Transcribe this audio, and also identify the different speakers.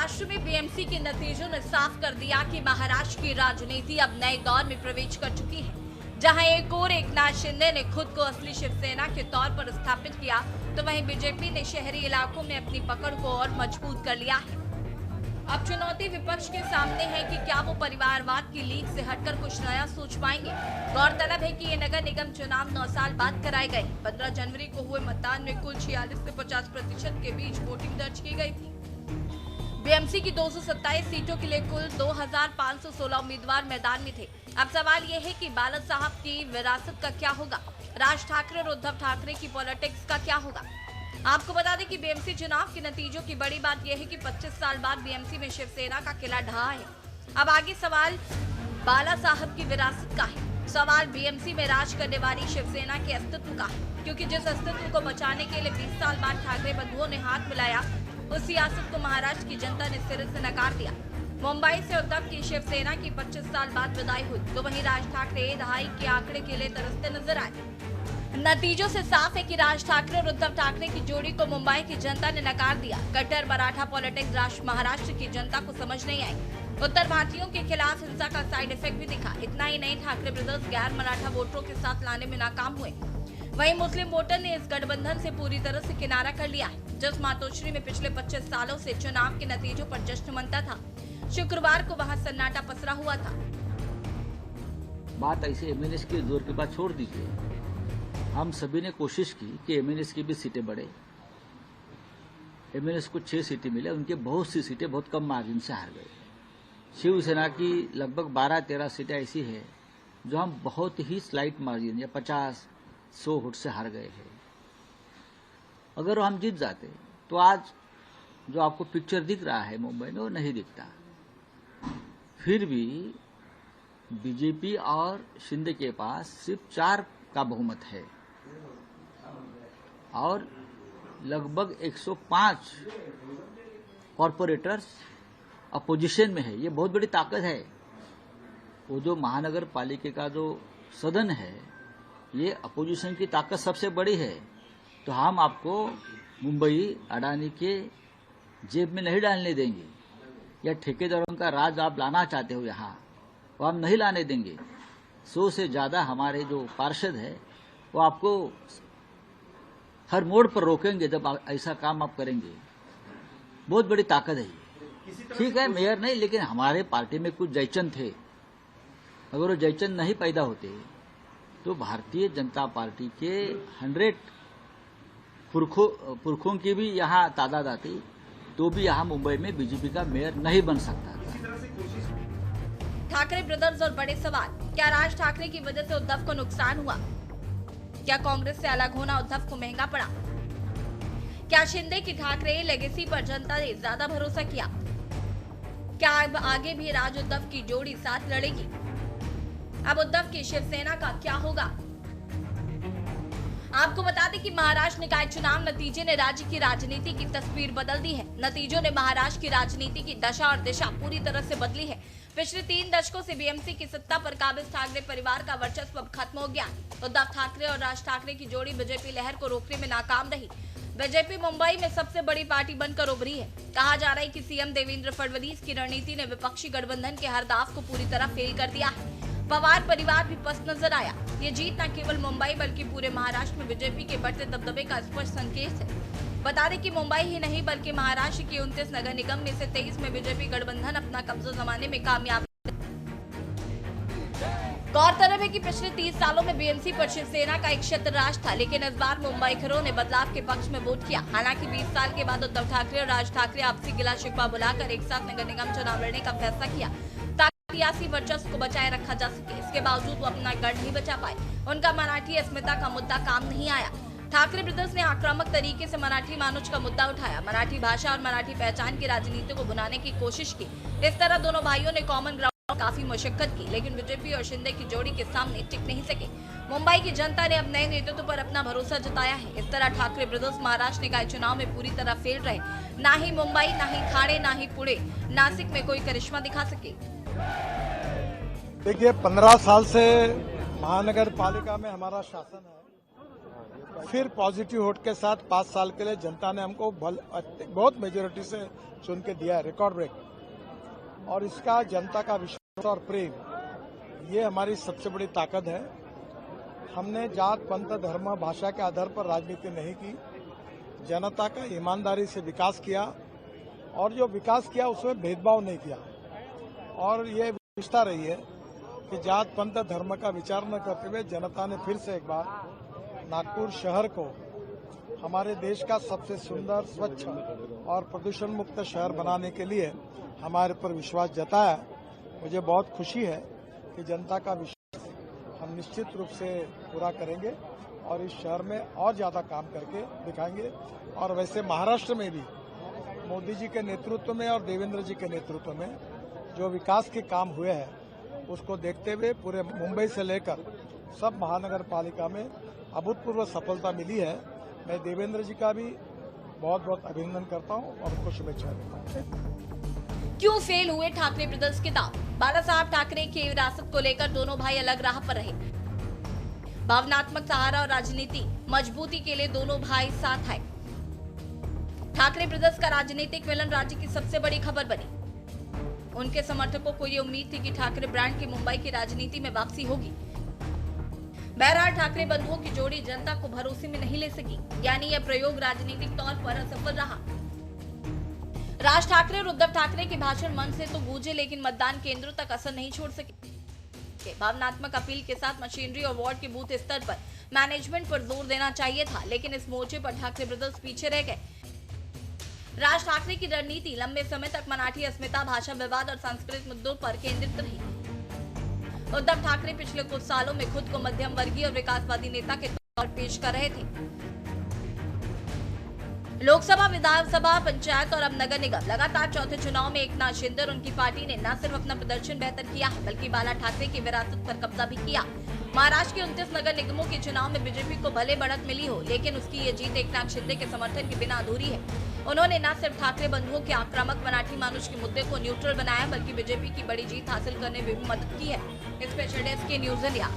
Speaker 1: महाराष्ट्र में बीएमसी के नतीजों ने साफ कर दिया कि महाराष्ट्र की राजनीति अब नए दौर में प्रवेश कर चुकी है, जहां एक और एकनाथ शिंदे ने खुद को असली शिवसेना के तौर पर स्थापित किया, तो वहीं बीजेपी ने शहरी इलाकों में अपनी पकड़ को और मजबूत कर लिया है। अब चुनौती विपक्ष के सामने है कि क्या वो परिवारवाद की लीक से हटकर कुछ नया सोच पाएंगे। गौरतलब है कि ये नगर निगम चुनाव 9 साल बाद कराए गए। 15 जनवरी को हुए मतदान में कुल 46 से 50% के बीच वोटिंग दर्ज की गई थी। बीएमसी की 227 सीटों के लिए कुल 2516 उम्मीदवार मैदान में थे। अब सवाल ये है कि बाला साहब की विरासत का क्या होगा, राज ठाकरे और उद्धव ठाकरे की पॉलिटिक्स का क्या होगा। आपको बता दें कि बीएमसी चुनाव के नतीजों की बड़ी बात यह है कि 25 साल बाद बीएमसी में शिवसेना का किला ढहा है। अब आगे सवाल बाला साहब की विरासत का है। सवाल बीएमसी में राज करने वाली शिवसेना के अस्तित्व का है, क्योंकि जिस अस्तित्व को बचाने के लिए 20 साल बाद ठाकरे बंधुओं ने हाथ मिलाया, उस सियासत को महाराष्ट्र की जनता ने सिरे से नकार दिया। मुंबई से उद्धव की शिवसेना की 25 साल बाद विदाई हुई, तो वहीं राज ठाकरे दहाई के आंकड़े के लिए तरसते नजर आए। नतीजों से साफ है कि राज ठाकरे और उद्धव ठाकरे की जोड़ी को मुंबई की जनता ने नकार दिया। कट्टर मराठा पॉलिटिक्स महाराष्ट्र की जनता को समझ नहीं आई। उत्तर भारतीयों के खिलाफ हिंसा का साइड इफेक्ट भी दिखा। इतना ही नहीं, ठाकरे ब्रदर्स गैर मराठा वोटरों के साथ लाने में नाकाम हुए। वहीं मुस्लिम वोटर ने इस गठबंधन से पूरी तरह से किनारा कर लिया है। जिस मातोश्री में पिछले 25 सालों से चुनाव के नतीजों पर जश्न मनता था, शुक्रवार को वहां सन्नाटा पसरा हुआ था।
Speaker 2: बात ऐसे एमएनएस के जोर के बाद छोड़ दीजिए। हम सभी ने कोशिश की कि एमएनएस की भी सीटें बढ़े। एमएनएस को 6 सीटें मिले, उनके बहुत सी सीटें बहुत कम मार्जिन से हार गए। शिवसेना की लगभग 12-13 सीटें ऐसी है जो हम बहुत ही स्लाइट मार्जिन या 50-100 वोट से हार गए हैं। अगर हम जीत जाते तो आज जो आपको पिक्चर दिख रहा है मुंबई में वो नहीं दिखता। फिर भी बीजेपी और शिंदे के पास सिर्फ 4 का बहुमत है और लगभग 105 कॉरपोरेटर्स अपोजिशन में है। ये बहुत बड़ी ताकत है। वो जो महानगर पालिका का जो सदन है, ये अपोजिशन की ताकत सबसे बड़ी है। तो हम आपको मुंबई अडानी के जेब में नहीं डालने देंगे, या ठेकेदारों का राज आप लाना चाहते हो यहाँ, वो हम नहीं लाने देंगे। 100 से ज्यादा हमारे जो पार्षद है वो आपको हर मोड़ पर रोकेंगे जब ऐसा काम आप करेंगे। बहुत बड़ी ताकत है। ठीक है, मेयर नहीं, लेकिन हमारे पार्टी में कुछ जयचंद थे। अगर वो जयचंद नहीं पैदा होते तो भारतीय जनता पार्टी के 100 पुरखों की भी यहाँ तादाद आती, तो भी यहाँ मुंबई में बीजेपी का मेयर नहीं बन सकता था।
Speaker 1: ठाकरे ब्रदर्स और बड़े सवाल, क्या राज ठाकरे की वजह से उद्धव को नुकसान हुआ? क्या कांग्रेस से अलग होना उद्धव को महंगा पड़ा? क्या शिंदे की ठाकरे लेगेसी पर जनता ने ज्यादा भरोसा किया? क्या अब आगे भी राज उद्धव की जोड़ी साथ लड़ेगी? अब उद्धव की शिवसेना का क्या होगा? आपको बता दें कि महाराष्ट्र निकाय चुनाव नतीजे ने राज्य की राजनीति की तस्वीर बदल दी है। नतीजों ने महाराष्ट्र की राजनीति की दशा और दिशा पूरी तरह से बदली है। पिछले 3 दशकों से बीएमसी की सत्ता पर काबिज ठाकरे परिवार का वर्चस्व अब खत्म हो गया। उद्धव ठाकरे और राज ठाकरे की जोड़ी बीजेपी लहर को रोकने में नाकाम रही। बीजेपी मुंबई में सबसे बड़ी पार्टी बनकर उभरी है। कहा जा रहा है कि सीएम देवेंद्र फडणवीस की रणनीति ने विपक्षी गठबंधन के हर दाव को पूरी तरह फेल कर दिया है। पवार परिवार भी पस्त नजर आया। ये जीत न केवल मुंबई बल्कि पूरे महाराष्ट्र में बीजेपी के बढ़ते दबदबे का स्पष्ट संकेत है। बता दें कि मुंबई ही नहीं बल्कि महाराष्ट्र के 29 नगर निगम में से 23 में बीजेपी गठबंधन अपना कब्जा जमाने में कामयाब। गौरतलब है कि पिछले 30 सालों में बीएमसी पर शिवसेना का एक क्षेत्र राज था, लेकिन इस बार मुंबईकरों ने बदलाव के पक्ष में वोट किया। हालांकि 20 साल के बाद उद्धव ठाकरे और राज ठाकरे आपसी गिला शिकवा बुलाकर एक साथ नगर निगम चुनाव लड़ने का फैसला किया ताकि सियासी वर्चस्व को बचाए रखा जा सके। इसके बावजूद वो अपना गढ़ नहीं बचा पाए। उनका मराठी अस्मिता का मुद्दा काम नहीं आया। ठाकरे ब्रदर्स ने आक्रामक तरीके से मराठी मानुष का मुद्दा उठाया, मराठी भाषा और मराठी पहचान की राजनीति को भुनाने की कोशिश की। इस तरह दोनों भाइयों ने कॉमन ग्राउंड काफी मशक्कत की, लेकिन बीजेपी और शिंदे की जोड़ी के सामने टिक नहीं सके। मुंबई की जनता ने अब नए नेतृत्व पर अपना भरोसा जताया है। इस तरह ठाकरे ब्रदर्स महाराष्ट्र निकाय चुनाव में पूरी तरह फेल रहे। ना ही मुंबई, ना ही ठाणे, ना ही पुणे, नासिक में कोई करिश्मा दिखा सके।
Speaker 3: देखिए, 15 साल से महानगर पालिका में हमारा शासन है। फिर पॉजिटिव वोट के साथ 5 साल के लिए जनता ने हमको बहुत मेजोरिटी से चुन के दिया है, रिकॉर्ड ब्रेक। और इसका जनता का विश्वास और प्रेम, ये हमारी सबसे बड़ी ताकत है। हमने जात, पंथ, धर्म, भाषा के आधार पर राजनीति नहीं की। जनता का ईमानदारी से विकास किया और जो विकास किया उसमें भेदभाव नहीं किया। और ये विशेषता रही है कि जात, पंथ, धर्म का विचार न करते हुए जनता ने फिर से एक बार नागपुर शहर को हमारे देश का सबसे सुंदर, स्वच्छ और प्रदूषण मुक्त शहर बनाने के लिए हमारे पर विश्वास जताया। मुझे बहुत खुशी है कि जनता का विश्वास हम निश्चित रूप से पूरा करेंगे और इस शहर में और ज्यादा काम करके दिखाएंगे। और वैसे महाराष्ट्र में भी मोदी जी के नेतृत्व में और देवेंद्र जी के नेतृत्व में जो विकास के काम हुए हैं उसको देखते हुए पूरे मुंबई से लेकर सब महानगर पालिका में अभूतपूर्व सफलता मिली है। मैं देवेंद्र जी का भी बहुत बहुत अभिनंदन करता हूं और उनको शुभेच्छा देता हूं।
Speaker 1: क्यों फेल हुए ठाकरे ब्रदर्स के दांव? बाला साहब ठाकरे की विरासत को लेकर दोनों भाई अलग राह पर रहे। भावनात्मक सहारा और राजनीति मजबूती के लिए दोनों भाई साथ आए। ठाकरे ब्रदर्स का राजनीतिक मिलन राज्य की सबसे बड़ी खबर बनी। उनके समर्थकों को ये उम्मीद थी कि ठाकरे ब्रांड की मुंबई की राजनीति में वापसी होगी। बहरहाल ठाकरे बंधुओं की जोड़ी जनता को भरोसे में नहीं ले सकी, यानी यह प्रयोग राजनीतिक तौर पर असफल रहा। राज ठाकरे और उद्धव ठाकरे के भाषण मन से तो गूंजे, लेकिन मतदान केंद्रों तक असर नहीं छोड़ सके। भावनात्मक अपील के साथ मशीनरी और वार्ड के बूथ स्तर पर मैनेजमेंट पर जोर देना चाहिए था, लेकिन इस मोर्चे पर ठाकरे ब्रदर्स पीछे रह गए। राज ठाकरे की रणनीति लंबे समय तक मराठी अस्मिता, भाषा विवाद और सांस्कृतिक मुद्दों पर केंद्रित रही। उद्धव ठाकरे पिछले कुछ सालों में खुद को मध्यम वर्गीय और विकासवादी नेता के तौर पर पेश कर रहे थे। लोकसभा, विधानसभा, पंचायत और अब नगर निगम लगातार चौथे चुनाव में एकनाथ शिंदे और उनकी पार्टी ने न सिर्फ अपना प्रदर्शन बेहतर किया है, बल्कि बाला ठाकरे की विरासत पर कब्जा भी किया। महाराष्ट्र के 29 नगर निगमों के चुनाव में बीजेपी को भले बढ़त मिली हो, लेकिन उसकी ये जीत एकनाथ शिंदे के समर्थन के बिना अधूरी है। उन्होंने न सिर्फ ठाकरे बंधुओं के आक्रामक मराठी मानुष के मुद्दे को न्यूट्रल बनाया, बल्कि बीजेपी की बड़ी जीत हासिल करने में भी मदद की है। स्पेशल डेस्क के न्यूज इंडिया।